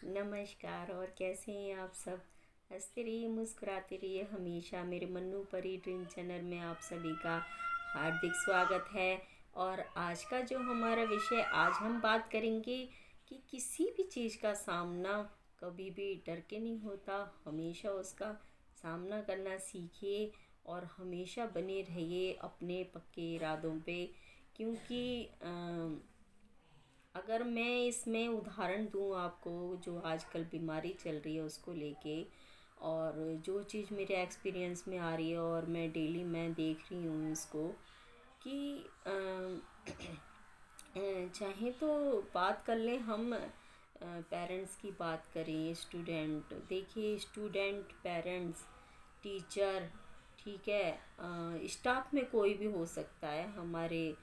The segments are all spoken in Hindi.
नमस्कार। और कैसे हैं आप सब। हंसते रहिए, मुस्कुराते रहिए हमेशा। मेरे मन्नू परी ड्रीम चैनल में आप सभी का हार्दिक स्वागत है। और आज का जो हमारा विषय, आज हम बात करेंगे कि किसी भी चीज़ का सामना कभी भी डर के नहीं होता। हमेशा उसका सामना करना सीखिए और हमेशा बने रहिए अपने पक्के इरादों पे। क्योंकि अगर मैं इसमें उदाहरण दूं आपको, जो आजकल बीमारी चल रही है उसको लेके, और जो चीज़ मेरे एक्सपीरियंस में आ रही है और मैं देख रही हूँ इसको कि चाहे तो बात कर लें हम, पेरेंट्स की बात करें, स्टूडेंट, देखिए स्टूडेंट, पेरेंट्स, टीचर, ठीक है, स्टाफ में कोई भी हो सकता है, हमारे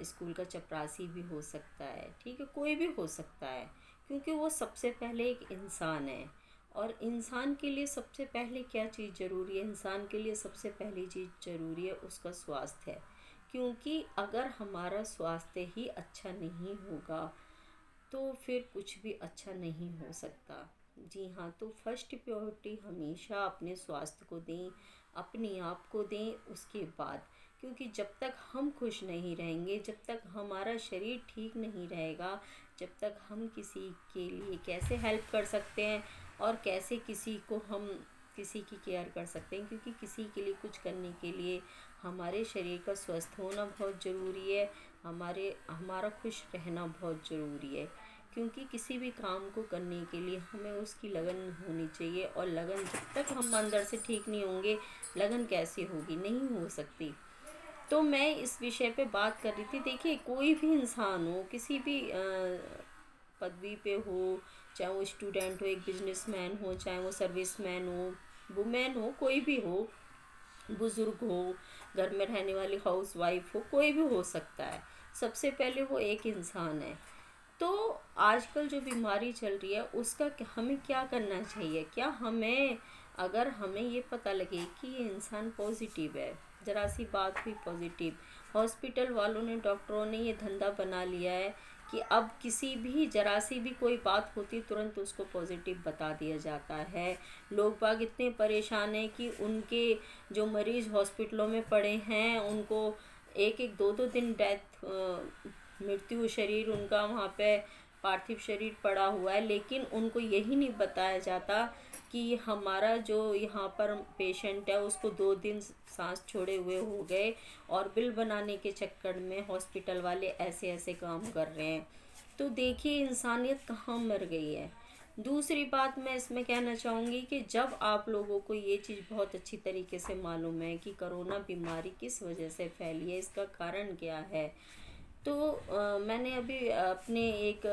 स्कूल का चपरासी भी हो सकता है, ठीक है, कोई भी हो सकता है। क्योंकि वो सबसे पहले एक इंसान है। और इंसान के लिए सबसे पहले क्या चीज़ ज़रूरी है? इंसान के लिए सबसे पहली चीज़ ज़रूरी है उसका स्वास्थ्य है। क्योंकि अगर हमारा स्वास्थ्य ही अच्छा नहीं होगा तो फिर कुछ भी अच्छा नहीं हो सकता। जी हाँ, तो फर्स्ट प्रायोरिटी हमेशा अपने स्वास्थ्य को दें, अपने आप को दें उसके बाद। क्योंकि जब तक हम खुश नहीं रहेंगे, जब तक हमारा शरीर ठीक नहीं रहेगा, जब तक हम किसी के लिए कैसे हेल्प कर सकते हैं और कैसे किसी की केयर कर सकते हैं। क्योंकि किसी के लिए कुछ करने के लिए हमारे शरीर का स्वस्थ होना बहुत ज़रूरी है, हमारा खुश रहना बहुत ज़रूरी है। क्योंकि किसी भी काम को करने के लिए हमें उसकी लगन होनी चाहिए, और लगन जब तक हम अंदर से ठीक नहीं होंगे, लगन कैसी होगी? नहीं हो सकती। तो मैं इस विषय पे बात कर रही थी। देखिए, कोई भी इंसान हो, किसी भी पदवी पे हो, चाहे वो स्टूडेंट हो, एक बिजनेसमैन हो, चाहे वो सर्विसमैन हो, वुमेन हो, कोई भी हो, बुज़ुर्ग हो, घर में रहने वाली हाउस वाइफ हो, कोई भी हो सकता है। सबसे पहले वो एक इंसान है। तो आजकल जो बीमारी चल रही है उसका हमें क्या करना चाहिए? क्या हमें, अगर हमें ये पता लगे कि ये इंसान पॉजिटिव है, ज़रा सी बात हुई पॉजिटिव, हॉस्पिटल वालों ने, डॉक्टरों ने ये धंधा बना लिया है कि अब किसी भी ज़रा सी भी कोई बात होती तुरंत उसको पॉजिटिव बता दिया जाता है। लोग बाग इतने परेशान हैं कि उनके जो मरीज़ हॉस्पिटलों में पड़े हैं उनको एक एक दो दो दिन डेथ, मृत्यु शरीर उनका वहाँ पे, पार्थिव शरीर पड़ा हुआ है, लेकिन उनको यही नहीं बताया जाता कि हमारा जो यहाँ पर पेशेंट है उसको 2 दिन सांस छोड़े हुए हो गए, और बिल बनाने के चक्कर में हॉस्पिटल वाले ऐसे ऐसे काम कर रहे हैं। तो देखिए इंसानियत कहाँ मर गई है। दूसरी बात मैं इसमें कहना चाहूँगी कि जब आप लोगों को ये चीज़ बहुत अच्छी तरीके से मालूम है कि कोरोना बीमारी किस वजह से फैली है, इसका कारण क्या है, तो मैंने अभी अपने एक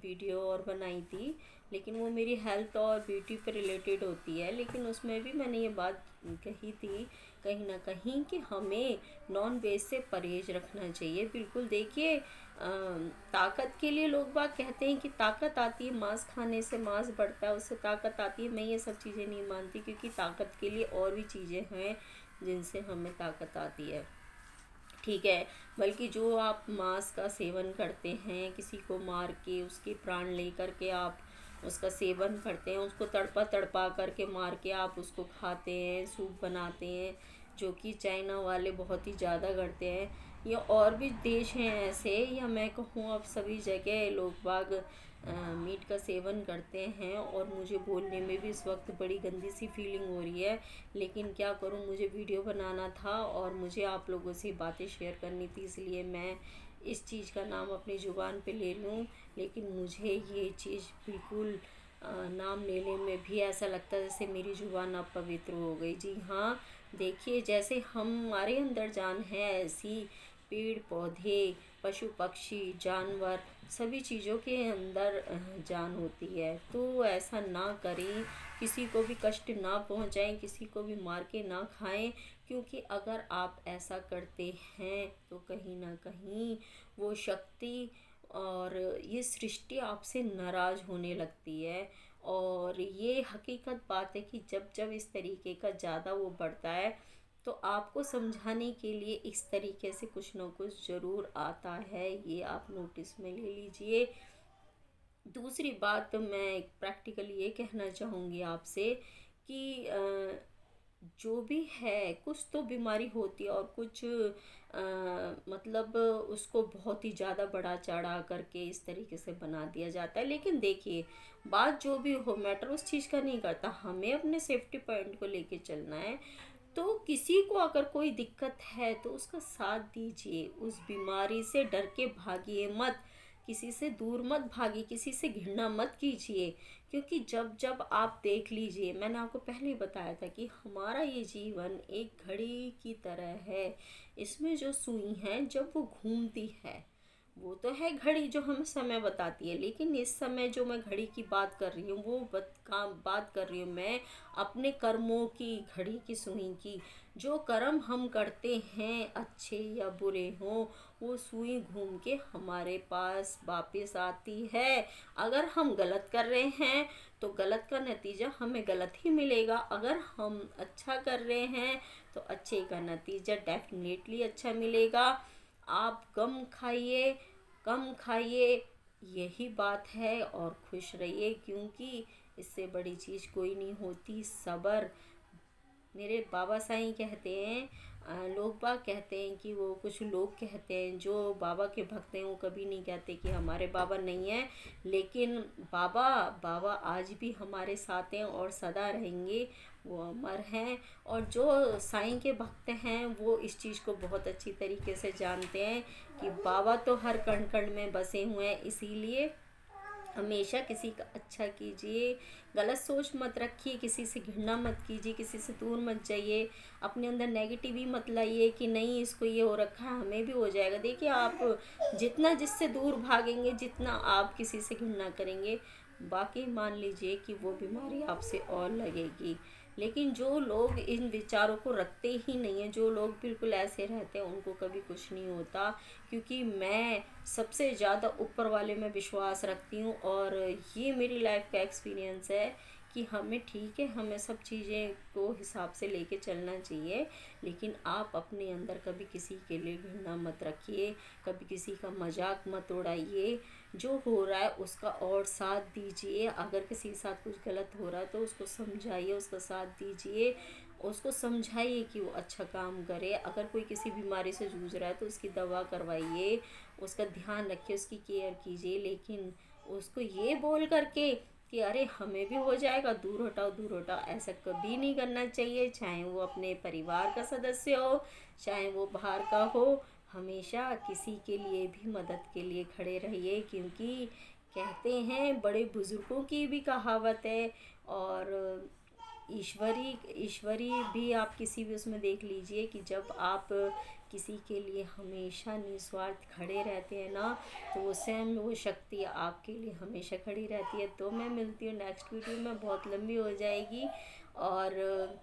वीडियो और बनाई थी, लेकिन वो मेरी हेल्थ और ब्यूटी पे रिलेटेड होती है। लेकिन उसमें भी मैंने ये बात कही थी कहीं ना कहीं कि हमें नॉन वेज से परहेज रखना चाहिए। बिल्कुल, देखिए ताकत के लिए लोग बात कहते हैं कि ताकत आती है मांस खाने से, मांस बढ़ता है उससे ताकत आती है। मैं ये सब चीज़ें नहीं मानती, क्योंकि ताकत के लिए और भी चीज़ें हैं जिनसे हमें ताकत आती है, ठीक है। बल्कि जो आप मांस का सेवन करते हैं, किसी को मार के उसके प्राण ले करके आप उसका सेवन करते हैं, उसको तड़पा तड़पा करके मार के आप उसको खाते हैं, सूप बनाते हैं, जो कि चाइना वाले बहुत ही ज़्यादा करते हैं। या और भी देश हैं ऐसे, या मैं कहूँ अब सभी जगह लोग बाग मीट का सेवन करते हैं। और मुझे बोलने में भी इस वक्त बड़ी गंदी सी फीलिंग हो रही है, लेकिन क्या करूं, मुझे वीडियो बनाना था और मुझे आप लोगों से बातें शेयर करनी थी, इसलिए मैं इस चीज़ का नाम अपनी ज़ुबान पे ले लूं। लेकिन मुझे ये चीज़ बिल्कुल नाम लेने में भी ऐसा लगता है जैसे मेरी ज़ुबान अब पवित्र हो गई। जी हाँ, देखिए जैसे हमारे अंदर जान है, ऐसी पेड़ पौधे, पशु पक्षी, जानवर, सभी चीज़ों के अंदर जान होती है। तो ऐसा ना करें, किसी को भी कष्ट ना पहुंचाएं, किसी को भी मार के ना खाएं। क्योंकि अगर आप ऐसा करते हैं तो कहीं ना कहीं वो शक्ति और ये सृष्टि आपसे नाराज़ होने लगती है। और ये हकीकत बात है कि जब जब इस तरीके का ज़्यादा वो बढ़ता है, तो आपको समझाने के लिए इस तरीके से कुछ ना कुछ ज़रूर आता है, ये आप नोटिस में ले लीजिए। दूसरी बात मैं प्रैक्टिकली ये कहना चाहूँगी आपसे कि जो भी है कुछ तो बीमारी होती है और कुछ मतलब उसको बहुत ही ज़्यादा बढ़ा चढ़ा करके इस तरीके से बना दिया जाता है। लेकिन देखिए, बात जो भी हो, मैटर उस चीज़ का नहीं करता, हमें अपने सेफ्टी पॉइंट को लेके चलना है। तो किसी को अगर कोई दिक्कत है तो उसका साथ दीजिए, उस बीमारी से डर के भागिए मत, किसी से दूर मत भागिए, किसी से घृणा मत कीजिए। क्योंकि जब जब आप देख लीजिए, मैंने आपको पहले ही बताया था कि हमारा ये जीवन एक घड़ी की तरह है। इसमें जो सुई है जब वो घूमती है, वो तो है घड़ी जो हमें समय बताती है, लेकिन इस समय जो मैं घड़ी की बात कर रही हूँ वो बात कर रही हूँ मैं अपने कर्मों की, घड़ी की सुई की। जो कर्म हम करते हैं अच्छे या बुरे हों, वो सुई घूम के हमारे पास वापस आती है। अगर हम गलत कर रहे हैं तो गलत का नतीजा हमें गलत ही मिलेगा, अगर हम अच्छा कर रहे हैं तो अच्छे का नतीजा डेफिनेटली अच्छा मिलेगा। आप कम खाइए, यही बात है, और खुश रहिए, क्योंकि इससे बड़ी चीज़ कोई नहीं होती सब्र। मेरे बाबा साईं कहते हैं, लोग बाग कहते हैं कि वो, कुछ लोग कहते हैं जो बाबा के भक्त हैं, वो कभी नहीं कहते कि हमारे बाबा नहीं हैं, लेकिन बाबा बाबा आज भी हमारे साथ हैं और सदा रहेंगे, वो अमर हैं। और जो साईं के भक्त हैं वो इस चीज़ को बहुत अच्छी तरीके से जानते हैं कि बाबा तो हर कण कण में बसे हुए हैं। इसीलिए हमेशा किसी का अच्छा कीजिए, गलत सोच मत रखिए, किसी से घृणा मत कीजिए, किसी से दूर मत जाइए, अपने अंदर नेगेटिव ही मत लाइए कि नहीं इसको ये हो रखा है हमें भी हो जाएगा। देखिए, आप जितना जिससे दूर भागेंगे, जितना आप किसी से घृणा करेंगे, बाकी मान लीजिए कि वो बीमारी आपसे और लगेगी। लेकिन जो लोग इन विचारों को रखते ही नहीं हैं, जो लोग बिल्कुल ऐसे रहते हैं, उनको कभी कुछ नहीं होता। क्योंकि मैं सबसे ज़्यादा ऊपर वाले में विश्वास रखती हूँ, और ये मेरी लाइफ का एक्सपीरियंस है कि हमें, ठीक है, हमें सब चीज़ें को हिसाब से लेके चलना चाहिए, लेकिन आप अपने अंदर कभी किसी के लिए घृणा मत रखिए, कभी किसी का मजाक मत उड़ाइए। जो हो रहा है उसका और साथ दीजिए, अगर किसी के साथ कुछ गलत हो रहा है तो उसको समझाइए, उसका साथ दीजिए, उसको समझाइए कि वो अच्छा काम करे। अगर कोई किसी बीमारी से जूझ रहा है तो उसकी दवा करवाइए, उसका ध्यान रखिए, उसकी केयर कीजिए। लेकिन उसको ये बोल करके कि अरे हमें भी हो जाएगा, दूर हटाओ, ऐसा कभी नहीं करना चाहिए। चाहे वो अपने परिवार का सदस्य हो, चाहे वो बाहर का हो, हमेशा किसी के लिए भी मदद के लिए खड़े रहिए। क्योंकि कहते हैं, बड़े बुजुर्गों की भी कहावत है, और ईश्वरी ईश्वरी भी आप किसी भी उसमें देख लीजिए कि जब आप किसी के लिए हमेशा निस्वार्थ खड़े रहते हैं ना, तो वो स्वयं वो शक्ति आपके लिए हमेशा खड़ी रहती है। तो मैं मिलती हूँ नेक्स्ट वीडियो में, बहुत लंबी हो जाएगी। और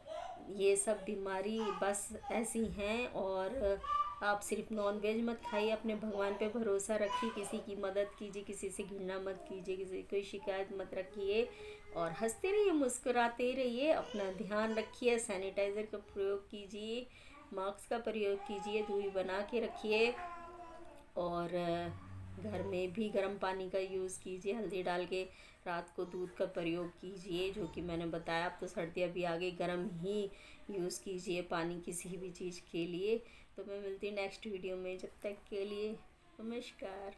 ये सब बीमारी बस ऐसी हैं। और आप सिर्फ नॉन वेज मत खाइए, अपने भगवान पे भरोसा रखिए, किसी की मदद कीजिए, किसी से घृणा मत कीजिए, किसी की कोई शिकायत मत रखिए, और हंसते रहिए, मुस्कुराते रहिए, अपना ध्यान रखिए, सैनिटाइज़र का प्रयोग कीजिए, मास्क का प्रयोग कीजिए, दूरी बना के रखिए। और घर में भी गर्म पानी का यूज़ कीजिए, हल्दी डाल के रात को दूध का प्रयोग कीजिए, जो कि मैंने बताया। अब तो सर्दियाँ भी आ गई, गर्म ही यूज़ कीजिए पानी किसी भी चीज़ के लिए। तो मैं मिलती हूँ नेक्स्ट वीडियो में, जब तक के लिए नमस्कार।